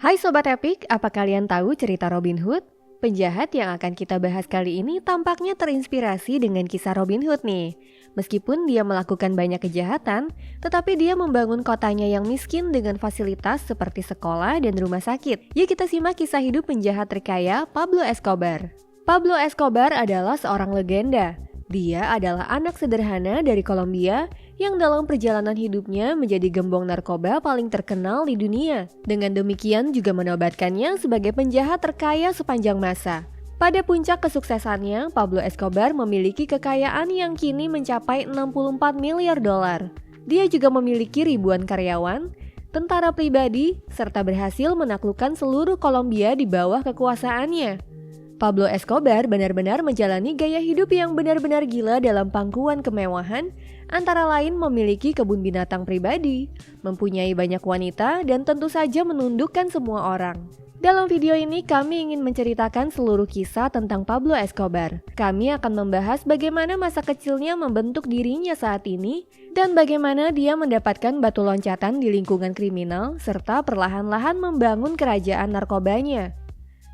Hai Sobat Epic, apa kalian tahu cerita Robin Hood? Penjahat yang akan kita bahas kali ini tampaknya terinspirasi dengan kisah Robin Hood nih. Meskipun dia melakukan banyak kejahatan, tetapi dia membangun kotanya yang miskin dengan fasilitas seperti sekolah dan rumah sakit. Yuk kita simak kisah hidup penjahat terkaya Pablo Escobar. Pablo Escobar adalah seorang legenda. Dia adalah anak sederhana dari Kolombia yang dalam perjalanan hidupnya menjadi gembong narkoba paling terkenal di dunia. Dengan demikian juga menobatkannya sebagai penjahat terkaya sepanjang masa. Pada puncak kesuksesannya, Pablo Escobar memiliki kekayaan yang kini mencapai 64 miliar dolar. Dia juga memiliki ribuan karyawan, tentara pribadi, serta berhasil menaklukkan seluruh Kolombia di bawah kekuasaannya. Pablo Escobar benar-benar menjalani gaya hidup yang benar-benar gila dalam pangkuan kemewahan, antara lain memiliki kebun binatang pribadi, mempunyai banyak wanita, dan tentu saja menundukkan semua orang. Dalam video ini kami ingin menceritakan seluruh kisah tentang Pablo Escobar. Kami akan membahas bagaimana masa kecilnya membentuk dirinya saat ini, dan bagaimana dia mendapatkan batu loncatan di lingkungan kriminal, serta perlahan-lahan membangun kerajaan narkobanya.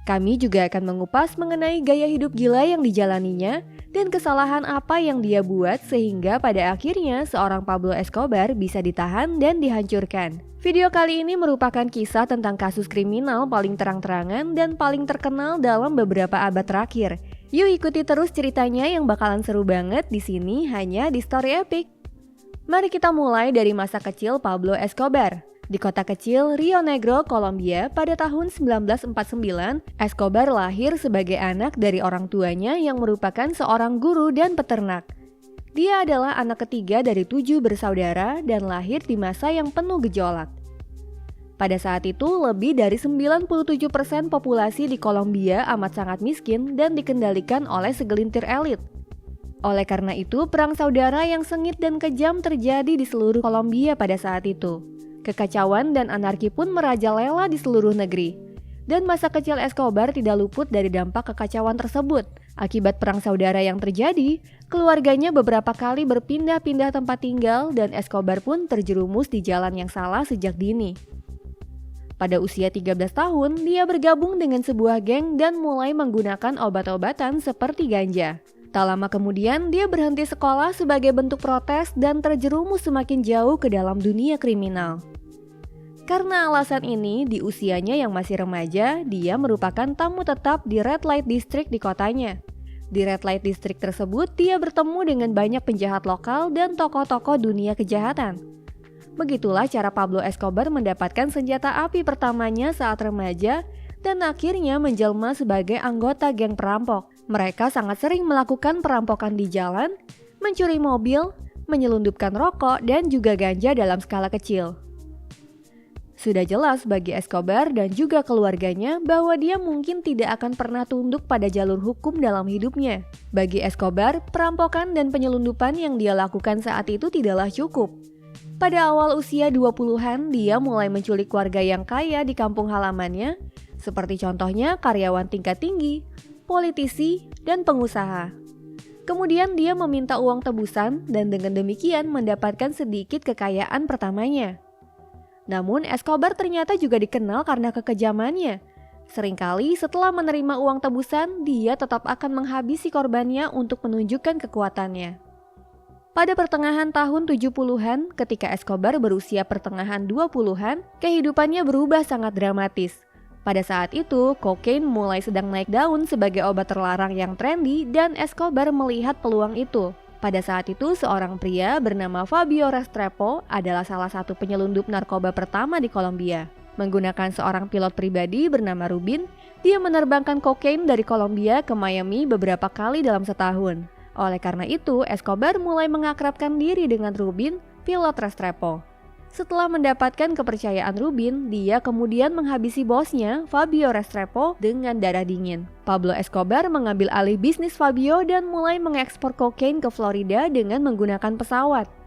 Kami juga akan mengupas mengenai gaya hidup gila yang dijalaninya dan kesalahan apa yang dia buat sehingga pada akhirnya seorang Pablo Escobar bisa ditahan dan dihancurkan. Video kali ini merupakan kisah tentang kasus kriminal paling terang-terangan dan paling terkenal dalam beberapa abad terakhir. Yuk ikuti terus ceritanya yang bakalan seru banget di sini hanya di Story Epic. Mari kita mulai dari masa kecil Pablo Escobar. Di kota kecil Rio Negro, Kolombia pada tahun 1949, Escobar lahir sebagai anak dari orang tuanya yang merupakan seorang guru dan peternak. Dia adalah anak ketiga dari 7 bersaudara dan lahir di masa yang penuh gejolak. Pada saat itu, lebih dari 97% populasi di Kolombia amat sangat miskin dan dikendalikan oleh segelintir elit. Oleh karena itu, perang saudara yang sengit dan kejam terjadi di seluruh Kolombia pada saat itu. Kekacauan dan anarki pun merajalela di seluruh negeri. Dan masa kecil Escobar tidak luput dari dampak kekacauan tersebut. Akibat perang saudara yang terjadi, keluarganya beberapa kali berpindah-pindah tempat tinggal dan Escobar pun terjerumus di jalan yang salah sejak dini. Pada usia 13 tahun, dia bergabung dengan sebuah geng dan mulai menggunakan obat-obatan seperti ganja. Tak lama kemudian, dia berhenti sekolah sebagai bentuk protes dan terjerumus semakin jauh ke dalam dunia kriminal. Karena alasan ini, di usianya yang masih remaja, dia merupakan tamu tetap di Red Light District di kotanya. Di Red Light District tersebut, dia bertemu dengan banyak penjahat lokal dan tokoh-tokoh dunia kejahatan. Begitulah cara Pablo Escobar mendapatkan senjata api pertamanya saat remaja dan akhirnya menjelma sebagai anggota geng perampok. Mereka sangat sering melakukan perampokan di jalan, mencuri mobil, menyelundupkan rokok, dan juga ganja dalam skala kecil. Sudah jelas bagi Escobar dan juga keluarganya bahwa dia mungkin tidak akan pernah tunduk pada jalur hukum dalam hidupnya. Bagi Escobar, perampokan dan penyelundupan yang dia lakukan saat itu tidaklah cukup. Pada awal usia 20-an, dia mulai menculik warga yang kaya di kampung halamannya, seperti contohnya karyawan tingkat tinggi, politisi, dan pengusaha. Kemudian dia meminta uang tebusan dan dengan demikian mendapatkan sedikit kekayaan pertamanya. Namun Escobar ternyata juga dikenal karena kekejamannya. Seringkali setelah menerima uang tebusan, dia tetap akan menghabisi korbannya untuk menunjukkan kekuatannya. Pada pertengahan tahun 70-an, ketika Escobar berusia pertengahan 20-an, kehidupannya berubah sangat dramatis. Pada saat itu, kokain mulai sedang naik daun sebagai obat terlarang yang trendy dan Escobar melihat peluang itu. Pada saat itu, seorang pria bernama Fabio Restrepo adalah salah satu penyelundup narkoba pertama di Kolombia. Menggunakan seorang pilot pribadi bernama Rubin, dia menerbangkan kokain dari Kolombia ke Miami beberapa kali dalam setahun. Oleh karena itu, Escobar mulai mengakrabkan diri dengan Rubin, pilot Restrepo. Setelah mendapatkan kepercayaan Rubin, dia kemudian menghabisi bosnya, Fabio Restrepo, dengan darah dingin. Pablo Escobar mengambil alih bisnis Fabio dan mulai mengekspor kokain ke Florida dengan menggunakan pesawat.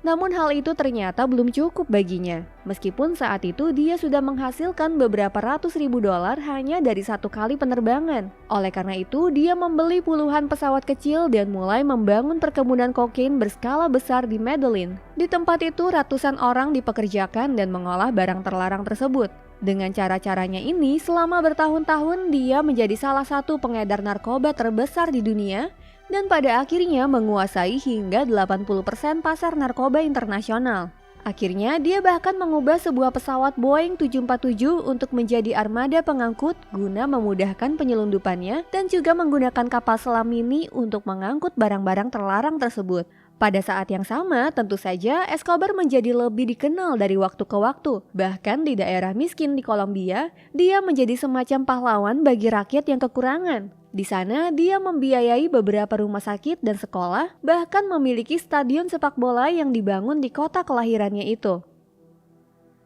Namun hal itu ternyata belum cukup baginya. Meskipun saat itu dia sudah menghasilkan beberapa ratus ribu dolar hanya dari satu kali penerbangan. Oleh karena itu, dia membeli puluhan pesawat kecil dan mulai membangun perkebunan kokain berskala besar di Medellin. Di tempat itu ratusan orang dipekerjakan dan mengolah barang terlarang tersebut. Dengan cara-caranya ini, selama bertahun-tahun dia menjadi salah satu pengedar narkoba terbesar di dunia dan pada akhirnya menguasai hingga 80% pasar narkoba internasional. Akhirnya dia bahkan mengubah sebuah pesawat Boeing 747 untuk menjadi armada pengangkut guna memudahkan penyelundupannya dan juga menggunakan kapal selam mini untuk mengangkut barang-barang terlarang tersebut. Pada saat yang sama, tentu saja Escobar menjadi lebih dikenal dari waktu ke waktu. Bahkan di daerah miskin di Kolombia, dia menjadi semacam pahlawan bagi rakyat yang kekurangan. Di sana, dia membiayai beberapa rumah sakit dan sekolah, bahkan memiliki stadion sepak bola yang dibangun di kota kelahirannya itu.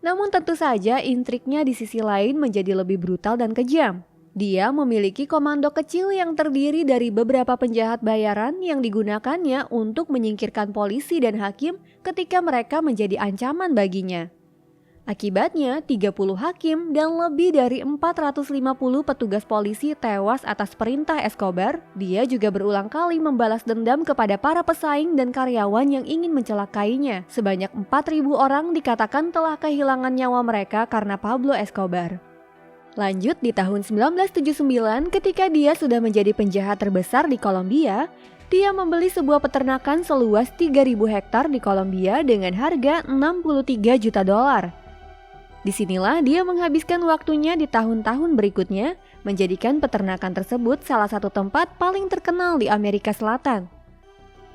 Namun tentu saja intriknya di sisi lain menjadi lebih brutal dan kejam. Dia memiliki komando kecil yang terdiri dari beberapa penjahat bayaran yang digunakannya untuk menyingkirkan polisi dan hakim ketika mereka menjadi ancaman baginya. Akibatnya, 30 hakim dan lebih dari 450 petugas polisi tewas atas perintah Escobar. Dia juga berulang kali membalas dendam kepada para pesaing dan karyawan yang ingin mencelakainya. Sebanyak 4.000 orang dikatakan telah kehilangan nyawa mereka karena Pablo Escobar. Lanjut di tahun 1979 ketika dia sudah menjadi penjahat terbesar di Kolombia, dia membeli sebuah peternakan seluas 3.000 hektar di Kolombia dengan harga 63 juta dolar. Disinilah dia menghabiskan waktunya di tahun-tahun berikutnya, menjadikan peternakan tersebut salah satu tempat paling terkenal di Amerika Selatan.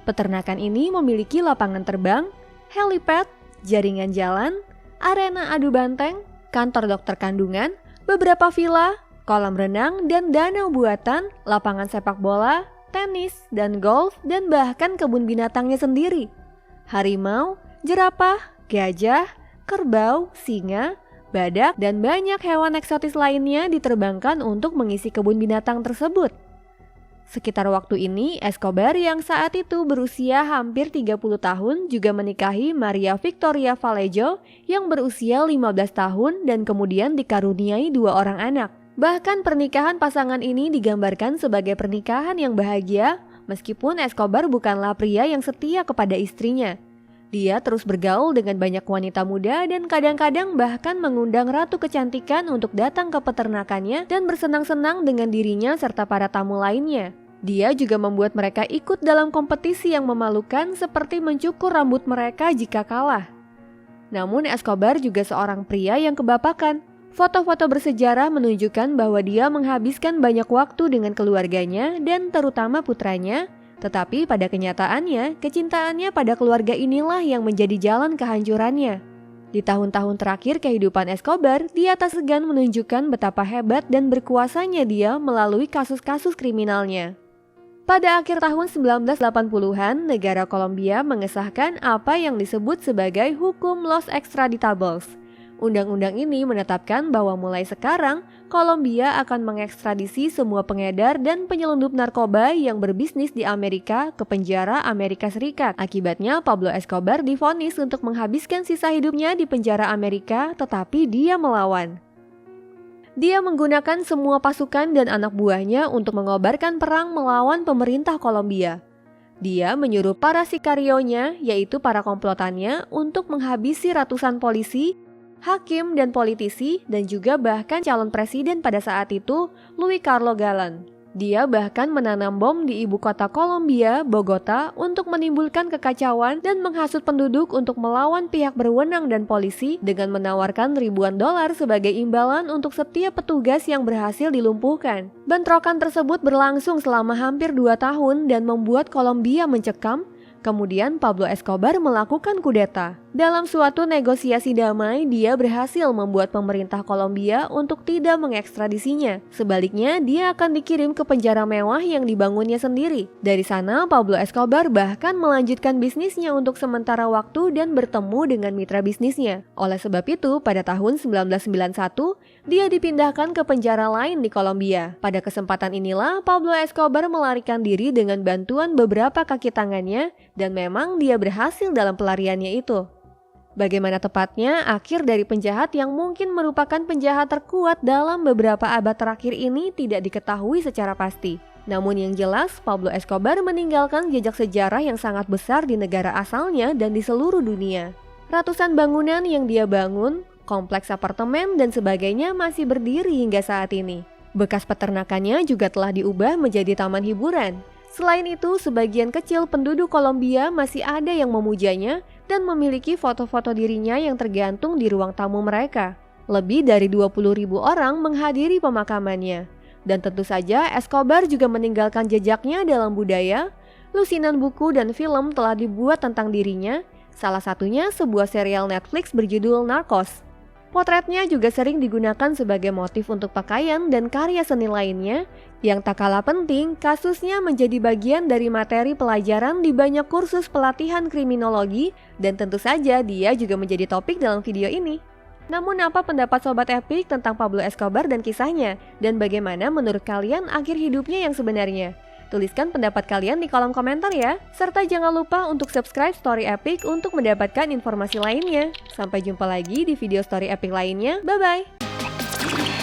Peternakan ini memiliki lapangan terbang, helipad, jaringan jalan, arena adu banteng, kantor dokter kandungan, beberapa villa, kolam renang dan danau buatan, lapangan sepak bola, tenis, dan golf, dan bahkan kebun binatangnya sendiri. Harimau, jerapah, gajah, kerbau, singa, badak, dan banyak hewan eksotis lainnya diterbangkan untuk mengisi kebun binatang tersebut. Sekitar waktu ini, Escobar yang saat itu berusia hampir 30 tahun juga menikahi Maria Victoria Vallejo yang berusia 15 tahun dan kemudian dikaruniai 2 orang anak. Bahkan pernikahan pasangan ini digambarkan sebagai pernikahan yang bahagia meskipun Escobar bukanlah pria yang setia kepada istrinya. Dia terus bergaul dengan banyak wanita muda dan kadang-kadang bahkan mengundang ratu kecantikan untuk datang ke peternakannya dan bersenang-senang dengan dirinya serta para tamu lainnya. Dia juga membuat mereka ikut dalam kompetisi yang memalukan seperti mencukur rambut mereka jika kalah. Namun Escobar juga seorang pria yang kebapakan. Foto-foto bersejarah menunjukkan bahwa dia menghabiskan banyak waktu dengan keluarganya dan terutama putranya, tetapi pada kenyataannya, kecintaannya pada keluarga inilah yang menjadi jalan kehancurannya. Di tahun-tahun terakhir kehidupan Escobar, dia tak segan menunjukkan betapa hebat dan berkuasanya dia melalui kasus-kasus kriminalnya. Pada akhir tahun 1980-an, negara Kolombia mengesahkan apa yang disebut sebagai Hukum Los Extraditables. Undang-undang ini menetapkan bahwa mulai sekarang, Kolombia akan mengekstradisi semua pengedar dan penyelundup narkoba yang berbisnis di Amerika ke penjara Amerika Serikat. Akibatnya, Pablo Escobar divonis untuk menghabiskan sisa hidupnya di penjara Amerika, tetapi dia melawan. Dia menggunakan semua pasukan dan anak buahnya untuk mengobarkan perang melawan pemerintah Kolombia. Dia menyuruh para sikarionya, yaitu para komplotannya, untuk menghabisi ratusan polisi, hakim dan politisi, dan juga bahkan calon presiden pada saat itu, Luis Carlos Galán. Dia bahkan menanam bom di ibu kota Kolombia, Bogota, untuk menimbulkan kekacauan dan menghasut penduduk untuk melawan pihak berwenang dan polisi dengan menawarkan ribuan dolar sebagai imbalan untuk setiap petugas yang berhasil dilumpuhkan. Bentrokan tersebut berlangsung selama hampir 2 tahun dan membuat Kolombia mencekam. Kemudian Pablo Escobar melakukan kudeta. Dalam suatu negosiasi damai, dia berhasil membuat pemerintah Kolombia untuk tidak mengekstradisinya. Sebaliknya, dia akan dikirim ke penjara mewah yang dibangunnya sendiri. Dari sana, Pablo Escobar bahkan melanjutkan bisnisnya untuk sementara waktu dan bertemu dengan mitra bisnisnya. Oleh sebab itu, pada tahun 1991, dia dipindahkan ke penjara lain di Kolombia. Pada kesempatan inilah, Pablo Escobar melarikan diri dengan bantuan beberapa kaki tangannya, dan memang dia berhasil dalam pelariannya itu. Bagaimana tepatnya akhir dari penjahat yang mungkin merupakan penjahat terkuat dalam beberapa abad terakhir ini tidak diketahui secara pasti. Namun yang jelas, Pablo Escobar meninggalkan jejak sejarah yang sangat besar di negara asalnya dan di seluruh dunia. Ratusan bangunan yang dia bangun, kompleks apartemen dan sebagainya masih berdiri hingga saat ini. Bekas peternakannya juga telah diubah menjadi taman hiburan. Selain itu, sebagian kecil penduduk Kolombia masih ada yang memujanya dan memiliki foto-foto dirinya yang tergantung di ruang tamu mereka. Lebih dari 20.000 orang menghadiri pemakamannya. Dan tentu saja Escobar juga meninggalkan jejaknya dalam budaya. Lusinan buku dan film telah dibuat tentang dirinya, salah satunya sebuah serial Netflix berjudul Narcos. Potretnya juga sering digunakan sebagai motif untuk pakaian dan karya seni lainnya. Yang tak kalah penting, kasusnya menjadi bagian dari materi pelajaran di banyak kursus pelatihan kriminologi, dan tentu saja dia juga menjadi topik dalam video ini. Namun apa pendapat Sobat Epic tentang Pablo Escobar dan kisahnya? Dan bagaimana menurut kalian akhir hidupnya yang sebenarnya? Tuliskan pendapat kalian di kolom komentar ya. Serta jangan lupa untuk subscribe Story Epic untuk mendapatkan informasi lainnya. Sampai jumpa lagi di video Story Epic lainnya. Bye-bye!